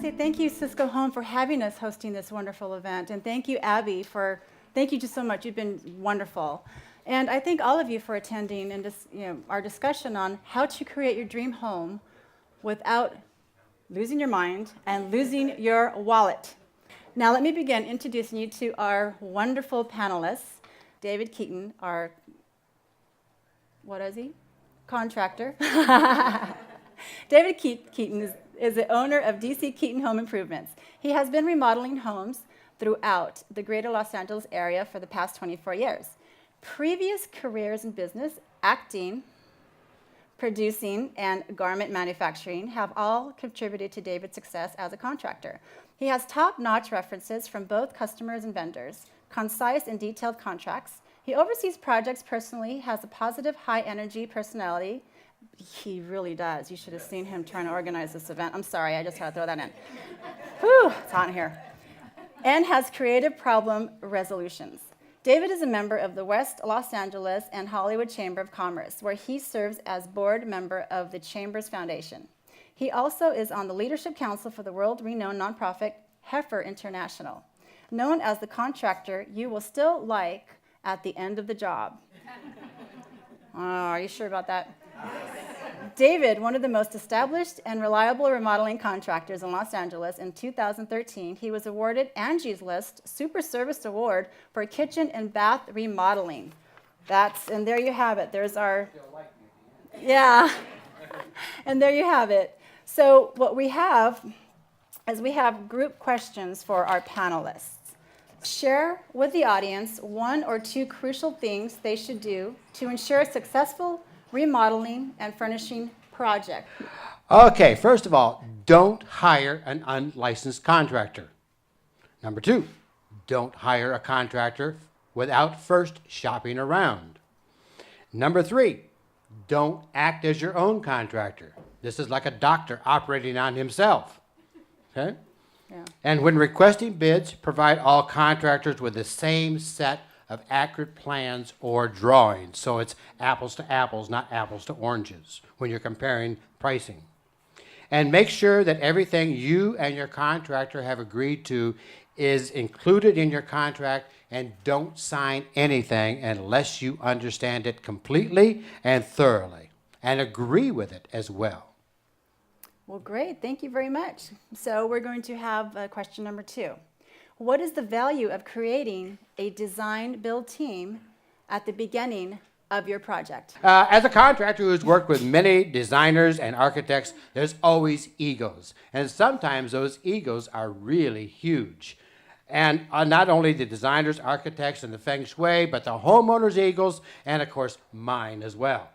say thank you, Cisco Home, for having us hosting this wonderful event. And thank you, Abby, thank you just so much. You've been wonderful. And I thank all of you for attending and just, our discussion on how to create your dream home without losing your mind and losing your wallet. Now, let me begin introducing you to our wonderful panelists. David Keeton, our, what is he? Contractor. David Keeton is the owner of DC Keeton Home Improvements. He has been remodeling homes throughout the greater Los Angeles area for the past 24 years. Previous careers in business, acting, producing, and garment manufacturing have all contributed to David's success as a contractor. He has top-notch references from both customers and vendors, concise and detailed contracts. He oversees projects personally, has a positive, high-energy personality. He really does. You should have seen him trying to organize this event. I'm sorry, I just had to throw that in. Whew, it's hot in here. And has creative problem resolutions. David is a member of the West Los Angeles and Hollywood Chamber of Commerce, where he serves as board member of the Chamber's Foundation. He also is on the Leadership Council for the world-renowned nonprofit Heifer International, known as the contractor you will still like at the end of the job. Oh, are you sure about that? David, one of the most established and reliable remodeling contractors in Los Angeles, in 2013, he was awarded Angie's List Super Service Award for kitchen and bath remodeling. And there you have it. There's our, yeah, and there you have it. So what we have is we have group questions for our panelists. Share with the audience one or two crucial things they should do to ensure a successful remodeling and furnishing project. Okay, first of all, don't hire an unlicensed contractor. Number two, don't hire a contractor without first shopping around. Number three, don't act as your own contractor. This is like a doctor operating on himself. Okay? Yeah. And when requesting bids, provide all contractors with the same set of accurate plans or drawings. So it's apples to apples, not apples to oranges when you're comparing pricing. And make sure that everything you and your contractor have agreed to is included in your contract, and don't sign anything unless you understand it completely and thoroughly and agree with it as well. Well, great. Thank you very much. So we're going to have question number 2. What is the value of creating a design-build team at the beginning of your project? As a contractor who's worked with many designers and architects, there's always egos. And sometimes those egos are really huge. And not only the designers, architects, and the feng shui, but the homeowners' egos, and of course, mine as well.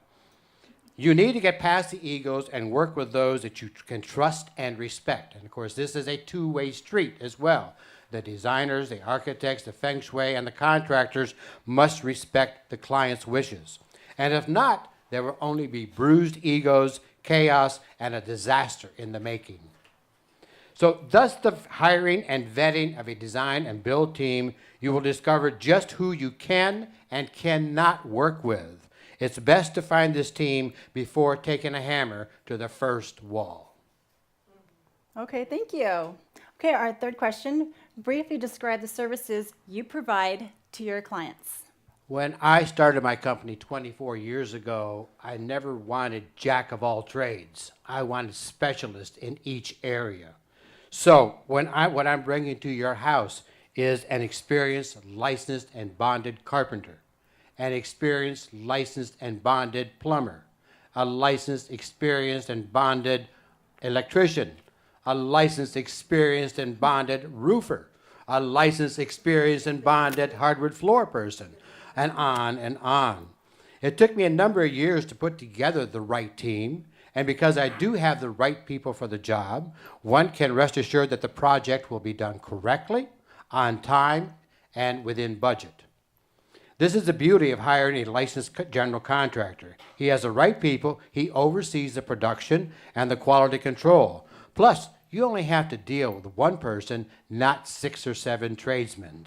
You need to get past the egos and work with those that you can trust and respect. And of course, this is a two-way street as well. The designers, the architects, the feng shui, and the contractors must respect the client's wishes. And if not, there will only be bruised egos, chaos, and a disaster in the making. So thus the hiring and vetting of a design and build team, you will discover just who you can and cannot work with. It's best to find this team before taking a hammer to the first wall. Okay, thank you. Okay, our third question. Briefly describe the services you provide to your clients. When I started my company 24 years ago, I never wanted jack of all trades. I wanted specialists in each area. So what I'm bringing to your house is an experienced, licensed, and bonded carpenter, an experienced, licensed, and bonded plumber, a licensed, experienced, and bonded electrician, a licensed, experienced, and bonded roofer, a licensed, experienced, and bonded hardwood floor person, and on and on. It took me a number of years to put together the right team, and because I do have the right people for the job, one can rest assured that the project will be done correctly, on time, and within budget. This is the beauty of hiring a licensed general contractor. He has the right people, he oversees the production and the quality control. Plus, you only have to deal with one person, not 6 or 7 tradesmen.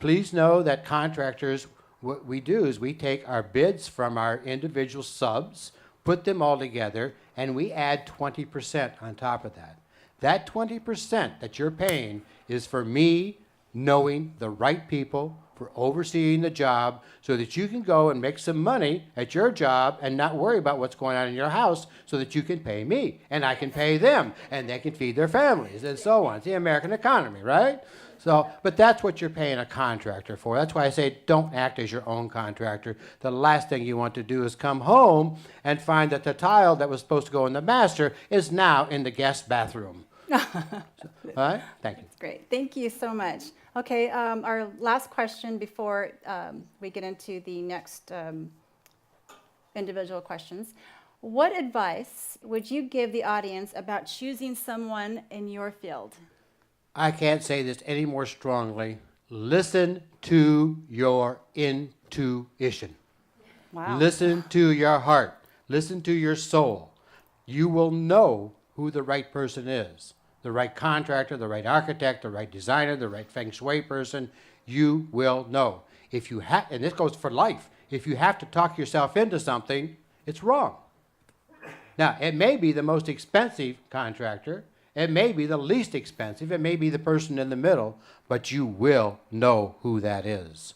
Please know that contractors, what we do is we take our bids from our individual subs, put them all together, and we add 20% on top of that. That 20% that you're paying is for me knowing the right people, for overseeing the job, so that you can go and make some money at your job and not worry about what's going on in your house, so that you can pay me and I can pay them and they can feed their families and so on. It's the American economy, right? So, but that's what you're paying a contractor for. That's why I say don't act as your own contractor. The last thing you want to do is come home and find that the tile that was supposed to go in the master is now in the guest bathroom. All right? Thank you. That's great. Thank you so much. Okay, our last question before we get into the next individual questions. What advice would you give the audience about choosing someone in your field? I can't say this any more strongly. Listen to your intuition. Wow. Listen to your heart. Listen to your soul. You will know who the right person is. The right contractor, the right architect, the right designer, the right feng shui person. You will know. If you have, and this goes for life, if you have to talk yourself into something, it's wrong. Now, it may be the most expensive contractor. It may be the least expensive. It may be the person in the middle, but you will know who that is.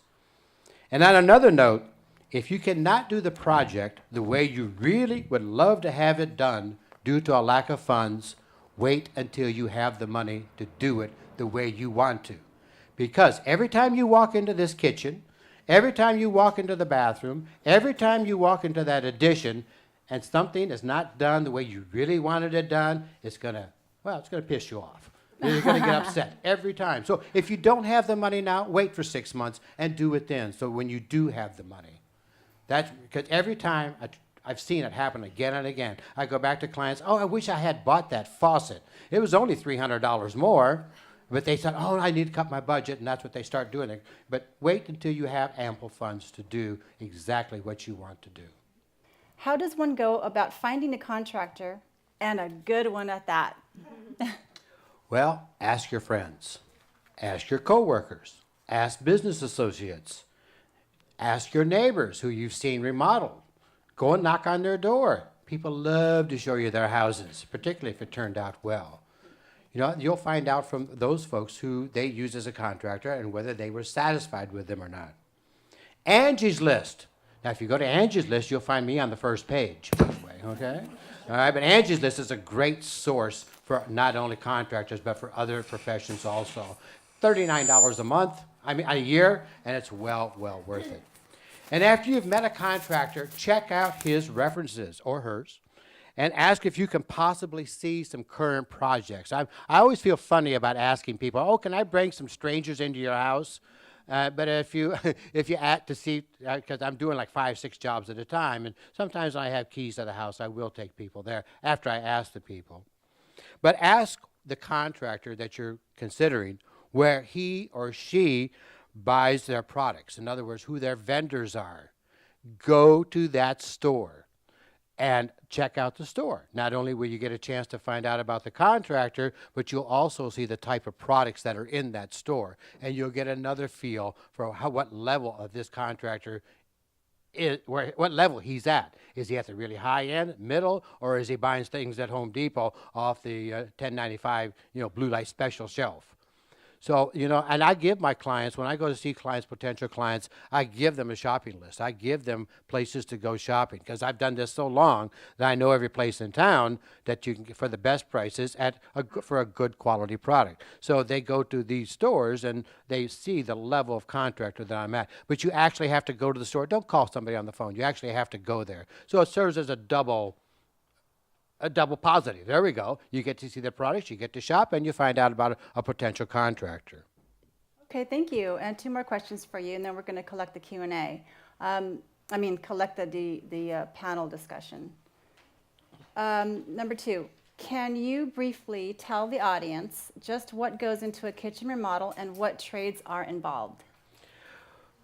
And on another note, if you cannot do the project the way you really would love to have it done due to a lack of funds, wait until you have the money to do it the way you want to. Because every time you walk into this kitchen, every time you walk into the bathroom, every time you walk into that addition, and something is not done the way you really wanted it done, it's going to piss you off. You're going to get upset every time. So if you don't have the money now, wait for 6 months and do it then. So when you do have the money, that's because every time I've seen it happen again and again. I go back to clients, oh, I wish I had bought that faucet. It was only $300 more, but they said, oh, I need to cut my budget, and that's what they start doing. But wait until you have ample funds to do exactly what you want to do. How does one go about finding a contractor, and a good one at that? Well, ask your friends, ask your coworkers, ask business associates, ask your neighbors who you've seen remodeled. Go and knock on their door. People love to show you their houses, particularly if it turned out well. You know, you'll find out from those folks who they use as a contractor and whether they were satisfied with them or not. Angie's List. Now, if you go to Angie's List, you'll find me on the first page, by the way, okay? All right, but Angie's List is a great source for not only contractors, but for other professions also. $39 a month, a year, and it's well worth it. And after you've met a contractor, check out his references, or hers, and ask if you can possibly see some current projects. I always feel funny about asking people, oh, can I bring some strangers into your house? But if you ask to see, because I'm doing like 5, 6 jobs at a time, and sometimes I have keys to the house, I will take people there after I ask the people. But ask the contractor that you're considering where he or she buys their products. In other words, who their vendors are. Go to that store and check out the store. Not only will you get a chance to find out about the contractor, but you'll also see the type of products that are in that store. And you'll get another feel for what level of this contractor is, what level he's at. Is he at the really high end, middle, or is he buying things at Home Depot off the $10.95, blue light special shelf? So, and I give my clients, when I go to see clients, potential clients, I give them a shopping list. I give them places to go shopping because I've done this so long that I know every place in town that you can get for the best prices for a good quality product. So they go to these stores and they see the level of contractor that I'm at. But you actually have to go to the store. Don't call somebody on the phone. You actually have to go there. So it serves as a double positive. There we go. You get to see the products, you get to shop, and you find out about a potential contractor. Okay, thank you. And 2 more questions for you, and then we're going to collect the Q&A. Collect the panel discussion. Number 2, can you briefly tell the audience just what goes into a kitchen remodel and what trades are involved?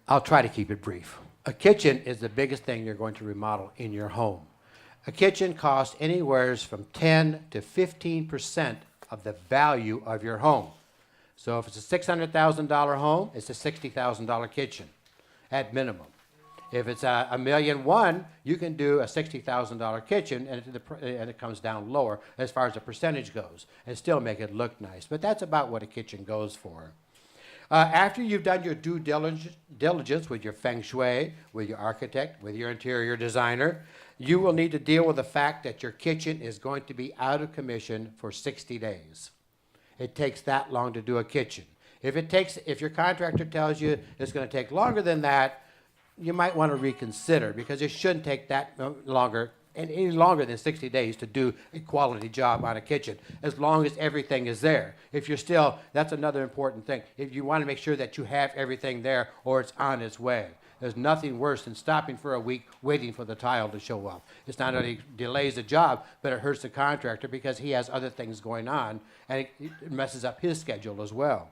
I'll try to keep it brief. A kitchen is the biggest thing you're going to remodel in your home. A kitchen costs anywhere from 10 to 15% of the value of your home. So if it's a $600,000 home, it's a $60,000 kitchen at minimum. If it's $1,000,001, you can do a $60,000 kitchen, and it comes down lower as far as the percentage goes, and still make it look nice. But that's about what a kitchen goes for. After you've done your due diligence with your feng shui, with your architect, with your interior designer, you will need to deal with the fact that your kitchen is going to be out of commission for 60 days. It takes that long to do a kitchen. If your contractor tells you it's going to take longer than that, you might want to reconsider, because it shouldn't take that longer, and any longer than 60 days to do a quality job on a kitchen, as long as everything is there. That's another important thing. If you want to make sure that you have everything there or it's on its way. There's nothing worse than stopping for a week waiting for the tile to show up. It's not only delays the job, but it hurts the contractor because he has other things going on, and it messes up his schedule as well.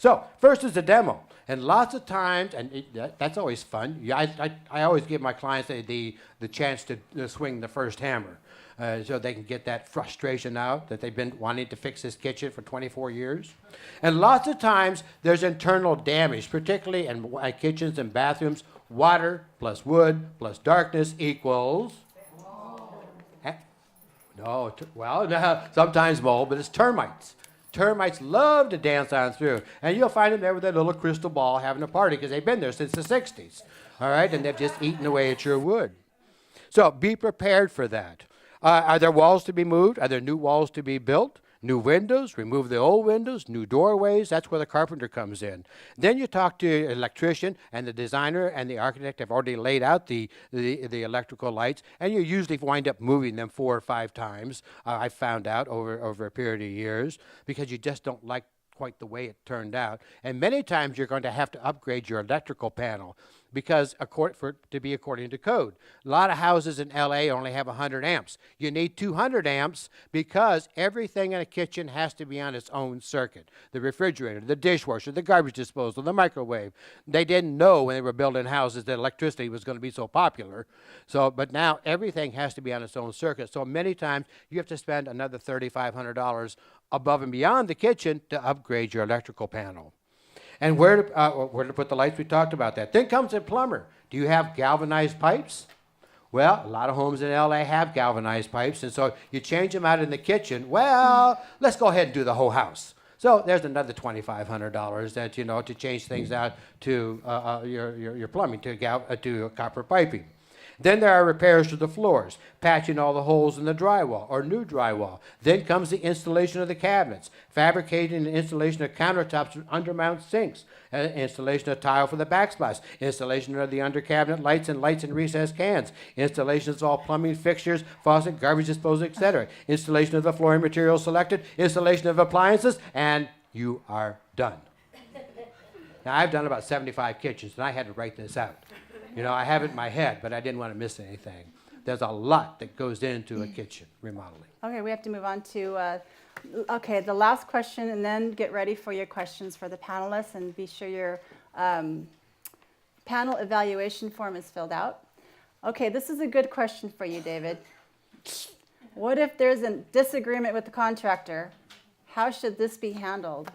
So first is the demo, and lots of times, and that's always fun. I always give my clients the chance to swing the first hammer, so they can get that frustration out that they've been wanting to fix this kitchen for 24 years. And lots of times there's internal damage, particularly in kitchens and bathrooms. Water plus wood plus darkness equals. No, sometimes mold, but it's termites. Termites love to dance on through, and you'll find them there with their little crystal ball having a party because they've been there since the 60s, all right, and they've just eaten away at your wood. So be prepared for that. Are there walls to be moved? Are there new walls to be built? New windows, remove the old windows, new doorways. That's where the carpenter comes in. Then you talk to the electrician, and the designer and the architect have already laid out the electrical lights, and you usually wind up moving them 4 or 5 times, I found out over a period of years, because you just don't like quite the way it turned out. And many times you're going to have to upgrade your electrical panel, because to be according to code. A lot of houses in LA only have 100 amps. You need 200 amps because everything in a kitchen has to be on its own circuit. The refrigerator, the dishwasher, the garbage disposal, the microwave. They didn't know when they were building houses that electricity was going to be so popular. But now everything has to be on its own circuit. So many times you have to spend another $3,500 above and beyond the kitchen to upgrade your electrical panel. And where to put the lights, we talked about that. Then comes the plumber. Do you have galvanized pipes? Well, a lot of homes in LA have galvanized pipes, and so you change them out in the kitchen. Well, let's go ahead and do the whole house. So there's another $2,500 that, to change things out to your plumbing, to copper piping. Then there are repairs to the floors, patching all the holes in the drywall or new drywall. Then comes the installation of the cabinets, fabricating and installation of countertops with undermount sinks, installation of tile for the backsplash, installation of the under cabinet lights and recessed cans, installation of all plumbing fixtures, faucet, garbage disposal, etc., installation of the flooring materials selected, installation of appliances, and you are done. Now, I've done about 75 kitchens, and I had to write this out. I have it in my head, but I didn't want to miss anything. There's a lot that goes into a kitchen remodeling. Okay, we have to move on to, the last question, and then get ready for your questions for the panelists, and be sure your panel evaluation form is filled out. Okay, this is a good question for you, David. What if there's a disagreement with the contractor? How should this be handled?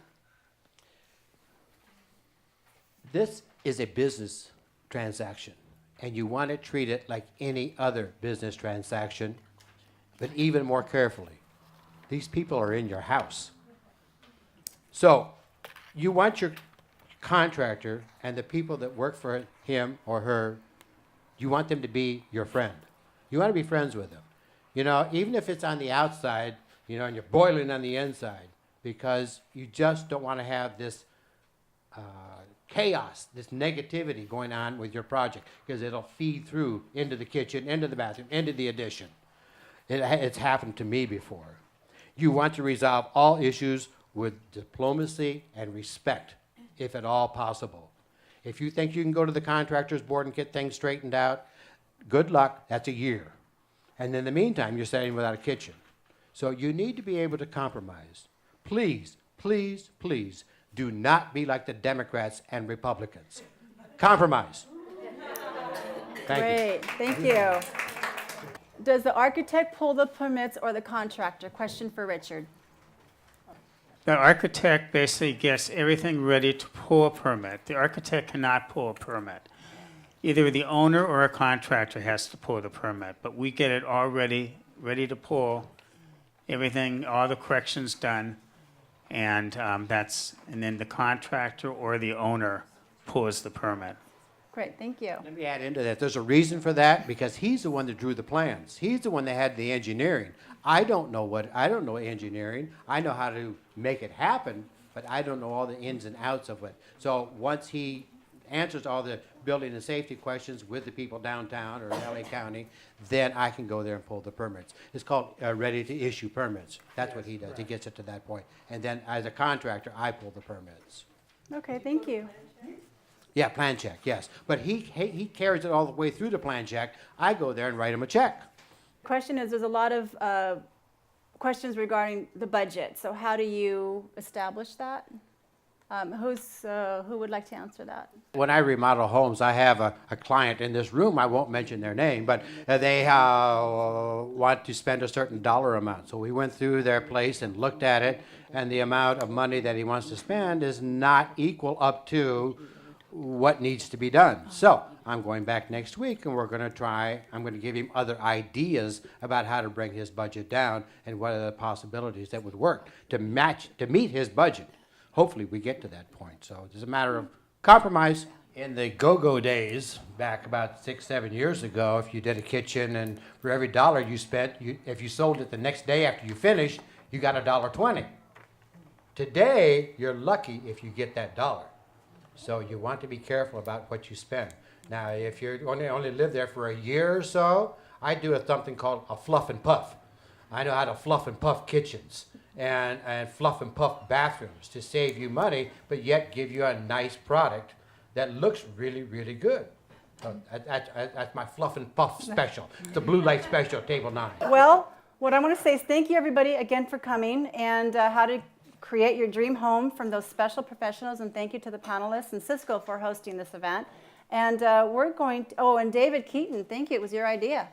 This is a business transaction, and you want to treat it like any other business transaction, but even more carefully. These people are in your house. So you want your contractor and the people that work for him or her, you want them to be your friend. You want to be friends with them. Even if it's on the outside, and you're boiling on the inside, because you just don't want to have this chaos, this negativity going on with your project, because it'll feed through into the kitchen, into the bathroom, into the addition. It's happened to me before. You want to resolve all issues with diplomacy and respect, if at all possible. If you think you can go to the contractor's board and get things straightened out, good luck, that's a year. And in the meantime, you're sitting without a kitchen. So you need to be able to compromise. Please, please, please, do not be like the Democrats and Republicans. Compromise. Thank you. Great, thank you. Does the architect pull the permits or the contractor? Question for Richard. The architect basically gets everything ready to pull a permit. The architect cannot pull a permit. Either the owner or a contractor has to pull the permit, but we get it all ready to pull, everything, all the corrections done, and and then the contractor or the owner pulls the permit. Great, thank you. Let me add into that. There's a reason for that because he's the one that drew the plans. He's the one that had the engineering. I don't know engineering. I know how to make it happen, but I don't know all the ins and outs of it. So once he answers all the building and safety questions with the people downtown or LA County, then I can go there and pull the permits. It's called ready to issue permits. That's what he does. He gets it to that point. And then as a contractor, I pull the permits. Okay, thank you. Yeah, plan check, yes. But he carries it all the way through the plan check. I go there and write him a check. Question is, there's a lot of questions regarding the budget. So how do you establish that? Who would like to answer that? When I remodel homes, I have a client in this room, I won't mention their name, but they want to spend a certain dollar amount. So we went through their place and looked at it, and the amount of money that he wants to spend is not equal up to what needs to be done. So I'm going back next week and I'm going to give him other ideas about how to bring his budget down and what are the possibilities that would work to meet his budget. Hopefully we get to that point. So it's a matter of compromise. In the go-go days, back about 6-7 years ago, if you did a kitchen and for every dollar you spent, if you sold it the next day after you finished, you got $1.20. Today, you're lucky if you get that dollar. So you want to be careful about what you spend. Now, if you only live there for a year or so, I do something called a fluff and puff. I know how to fluff and puff kitchens and fluff and puff bathrooms to save you money, but yet give you a nice product that looks really, really good. So that's my fluff and puff special. It's the blue light special, table 9. Well, what I want to say is thank you everybody again for coming and how to create your dream home from those special professionals, and thank you to the panelists and Cisco for hosting this event. And we're going to, and David Keeton, thank you, it was your idea.